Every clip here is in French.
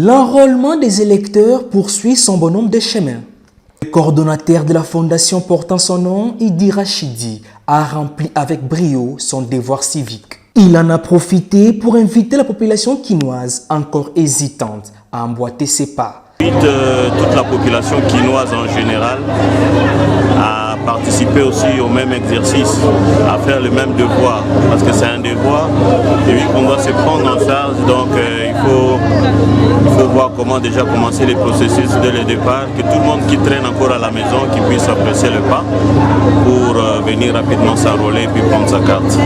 L'enrôlement des électeurs poursuit son bonhomme de chemin. Le coordonnateur de la fondation portant son nom, Idi Rachidi, a rempli avec brio son devoir civique. Il en a profité pour inviter la population quinoise, encore hésitante, à emboîter ses pas. Toute la population quinoise en général à participer aussi au même exercice, à faire le même devoir, parce que c'est un devoir et oui, qu'on doit se prendre en charge, donc il faut voir comment déjà commencer les processus dès le départ, que tout le monde qui traîne encore à la maison, qui puisse apprécier le pas pour venir rapidement s'enrôler et puis prendre sa carte.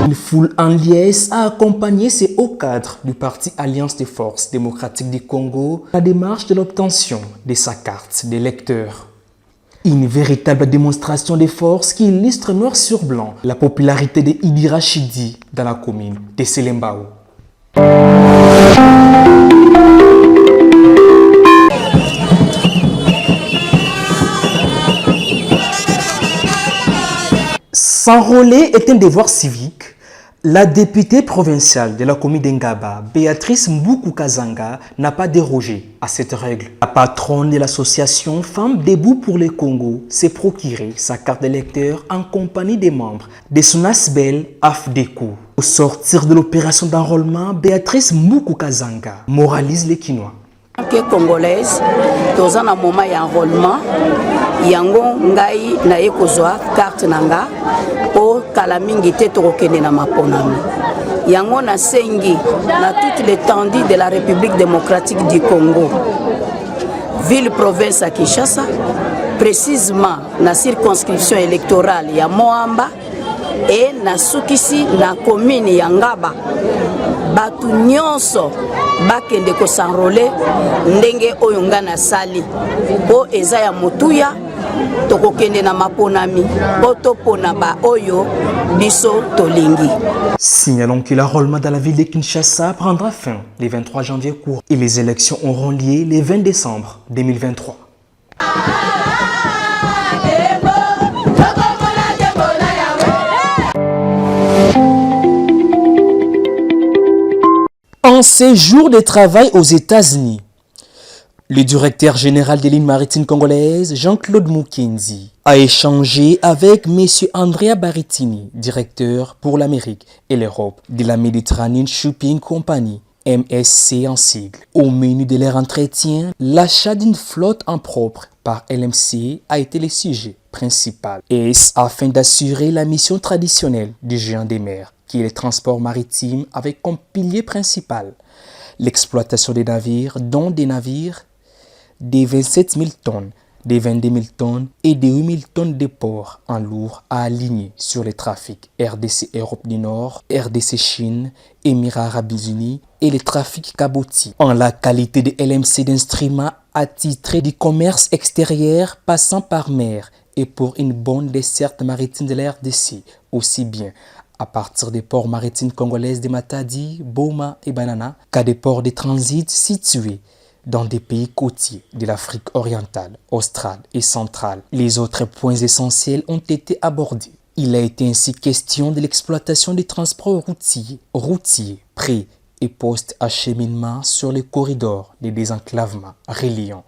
Une foule en liesse a accompagné ces hauts cadres du parti Alliance des Forces démocratiques du Congo à la démarche de l'obtention de sa carte d'électeur. Une véritable démonstration de force qui illustre noir sur blanc la popularité de Idi Rachidi dans la commune de Selembao. S'enrôler est un devoir civique. La députée provinciale de la commune d'Engaba, Béatrice Mboukou Kazanga, n'a pas dérogé à cette règle. La patronne de l'association Femmes Debout pour le Congo s'est procuré sa carte d'électeur en compagnie des membres de son ASBEL AFDECO. Au sortir de l'opération d'enrôlement, Béatrice Mboukou Kazanga moralise les Quinois. En tant que Congolaise, dans un moment d'enrôlement, yango ngai na ekozwa carte nanga po kala mingi te tokokende na maponami yango na sengi na toute l'étendue de la République démocratique du Congo, ville province à Kinshasa, précisément na circonscription électorale ya Moamba et na sukisi na commune ya Ngaba, batu nyonso bakende ko s'enrôler ndenge oyo nga na sali po eza ya motuya tokokende na maponami po topona ba oyo biso tolingi. Signalons que l'enrôlement dans la ville de Kinshasa prendra fin le 23 janvier courant et les élections auront lieu le 20 décembre 2023. En séjour de travail aux États-Unis, le directeur général des lignes maritimes congolaises, Jean-Claude Mukendi, a échangé avec M. Andrea Baritini, directeur pour l'Amérique et l'Europe de la Mediterranean Shipping Company, MSC en sigle. Au menu de leur entretien, l'achat d'une flotte en propre par LMC a été le sujet principal, et afin d'assurer la mission traditionnelle du géant des mers, qui est le transport maritime avec comme pilier principal l'exploitation des navires, dont des navires de 27 000 tonnes, de 22 000 tonnes et de 8 000 tonnes de ports en lourd à aligner sur les trafics RDC Europe du Nord, RDC Chine, Émirats Arabes Unis et les trafics cabotiers. En la qualité de LMC d'instrument attitré du commerce extérieur passant par mer et pour une bonne desserte maritime de la RDC, aussi bien à partir des ports maritimes congolaises de Matadi, Boma et Banana, qu'à des ports de transit situés dans des pays côtiers de l'Afrique orientale, australe et centrale. Les autres points essentiels ont été abordés. Il a été ainsi question de l'exploitation des transports routiers, pré- et post-acheminement sur les corridors de désenclavement reliant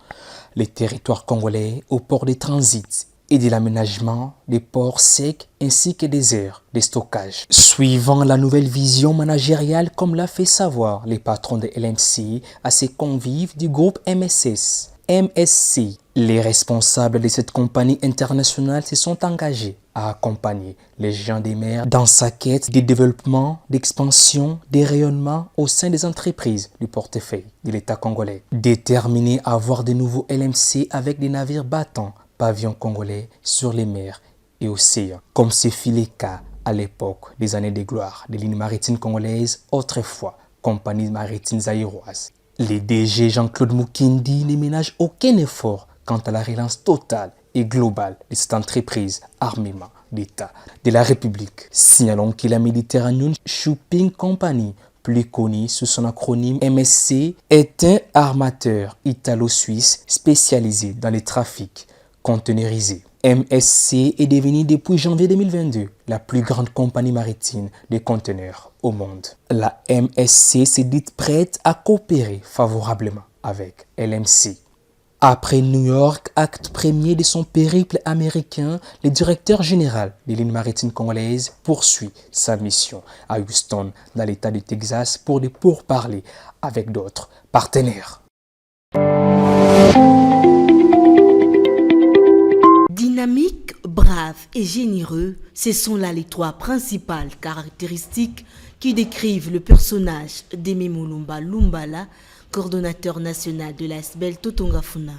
les territoires congolais aux ports de transit et de l'aménagement des ports secs ainsi que des aires de stockage. Suivant la nouvelle vision managériale, comme l'a fait savoir les patrons de LMC à ses convives du groupe MSC, les responsables de cette compagnie internationale se sont engagés à accompagner les géants des mers dans sa quête de développement, d'expansion, de rayonnement au sein des entreprises du portefeuille de l'État congolais. Déterminés à avoir de nouveaux LMC avec des navires battants pavillon congolais sur les mers et océans, comme ce fut le cas à l'époque des années de gloire des lignes maritimes congolaises, autrefois compagnies maritimes zaïroises. Le DG Jean-Claude Mukendi ne ménage aucun effort quant à la relance totale et globale de cette entreprise armement d'État de la République. Signalons que la Mediterranean Shipping Company, plus connue sous son acronyme MSC, est un armateur italo-suisse spécialisé dans les trafics conteneurisé. MSC est devenu depuis janvier 2022 la plus grande compagnie maritime de conteneurs au monde. La MSC s'est dite prête à coopérer favorablement avec LMC. Après New York, acte premier de son périple américain, le directeur général des lignes maritimes congolaises poursuit sa mission à Houston, dans l'État du Texas, pour des pourparlers avec d'autres partenaires. Dynamique, brave et généreux, ce sont là les trois principales caractéristiques qui décrivent le personnage d'Aimé Mulumba Lumbala, coordonnateur national de l'ASBEL Totongafuna.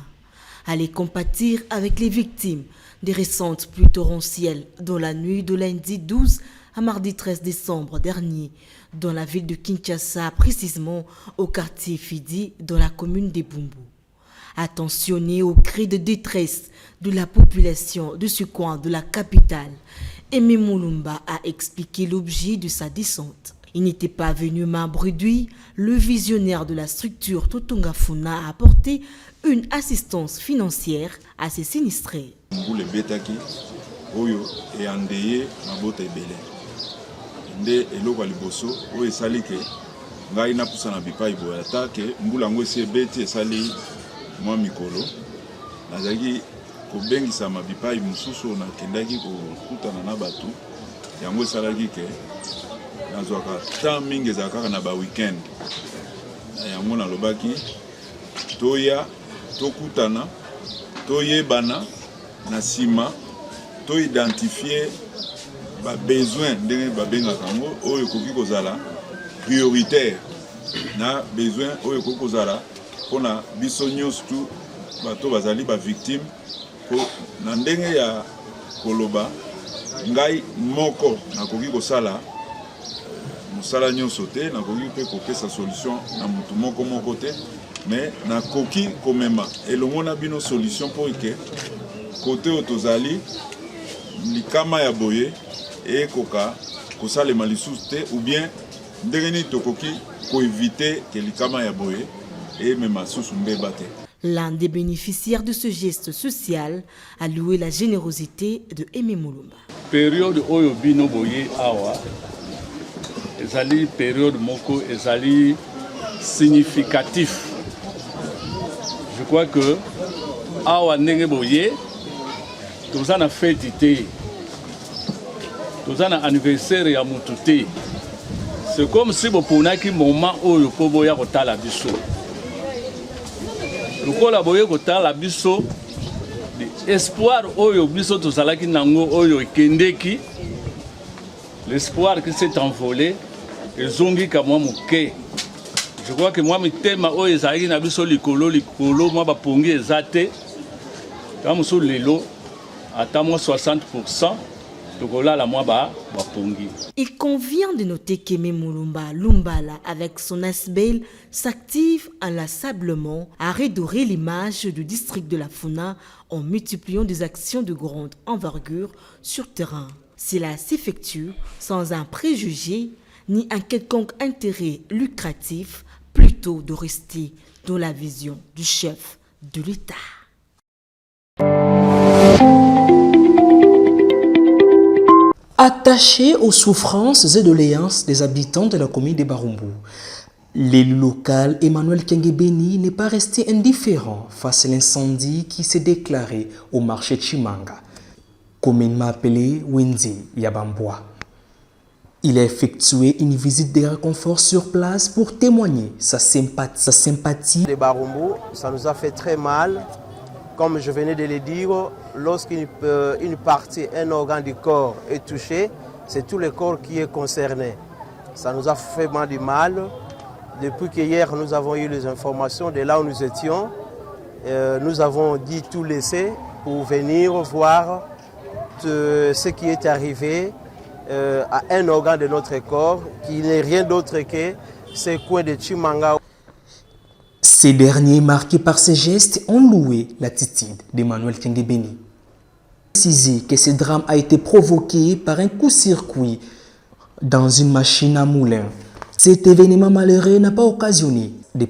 Aller compatir avec les victimes des récentes pluies torrentielles dans la nuit de lundi 12 à mardi 13 décembre dernier dans la ville de Kinshasa, précisément au quartier Fidi dans la commune des Bumbu. Attentionné aux cris de détresse de la population de ce coin de la capitale, Aimé Mulumba a expliqué l'objet de sa descente. Il n'était pas venu main bredouille, le visionnaire de la structure Totongafuna a apporté une assistance financière à ses sinistrés. nazwaka temps mingi ezalaka na ba weekend yango nalobaki toya tokutana toyebana na nsima toidentifie babesoin ndenge babengaka yango oyo ekoki kozala prioritaire na besoin oyo ekoki kozala mpona biso nyonso tu bato bazali bavictime mpo na ndenge ya koloba ngai moko nakoki kosala mosala nyonso te, nakoki mpe kopesa solution na mutu moko te, mais nakoki komema elongo na bino solution mpo eke kote oyo tozali likama ya boye ekoka kosalema lisusu te ou bien ndenge nini tokoki koevite ke likama ya boye emema susu mbeba te. L'un des bénéficiaires de ce geste social a loué la générosité de Aimé Mulumba. Période oyo bino boye awa ezali période moko ezali significatif. Je crois que awa ndenge boye toza na fête te, toza na anniversaire ya mutu te. C'est comme si boponaki moment oyo po boya kotala biso. Lokola boye kotala biso espoir oyo biso tozalaki nango oyo ekendeki, l'espoir qui s'est envolé ezongi ka mwa moke. Je crois que moi mitema oyo ezalaki na biso likolo mwa bapongi ezate ka mosu lelo ata mwa 60% tokolala mwa bapongi. Il convient de noter qu'Aimé Mulumba Lumbala avec son ASBEL s'active inlassablement à redorer l'image du district de la Funa en multipliant des actions de grande envergure sur terrain. Cela s'effectue sans un préjugé ni un quelconque intérêt lucratif, plutôt de rester dans la vision du chef de l'État. Attaché aux souffrances et doléances des habitants de la commune de Barumbu, l'élu local Emmanuel Kengebeni n'est pas resté indifférent face à l'incendie qui s'est déclaré au marché de Chimanga, communément appelé Wenzi Yabamboa. Il a effectué une visite de réconfort sur place pour témoigner sa sympathie. Les Barumbu, ça nous a fait très mal. Comme je venais de le dire, lorsqu'une partie, un organe du corps est touché, c'est tout le corps qui est concerné. Ça nous a fait vraiment du mal. Depuis qu'hier, nous avons eu les informations de là où nous étions. Nous avons dit tout laisser pour venir voir ce qui est arrivé à un organe de notre corps, qui n'est rien d'autre que ce coin de Chimanga. Ces derniers, marqués par ces gestes, ont loué l'attitude d'Emmanuel Kengebeni. Précisé que ce drame a été provoqué par un coup-circuit dans une machine à moulin. Cet événement malheureux n'a pas occasionné de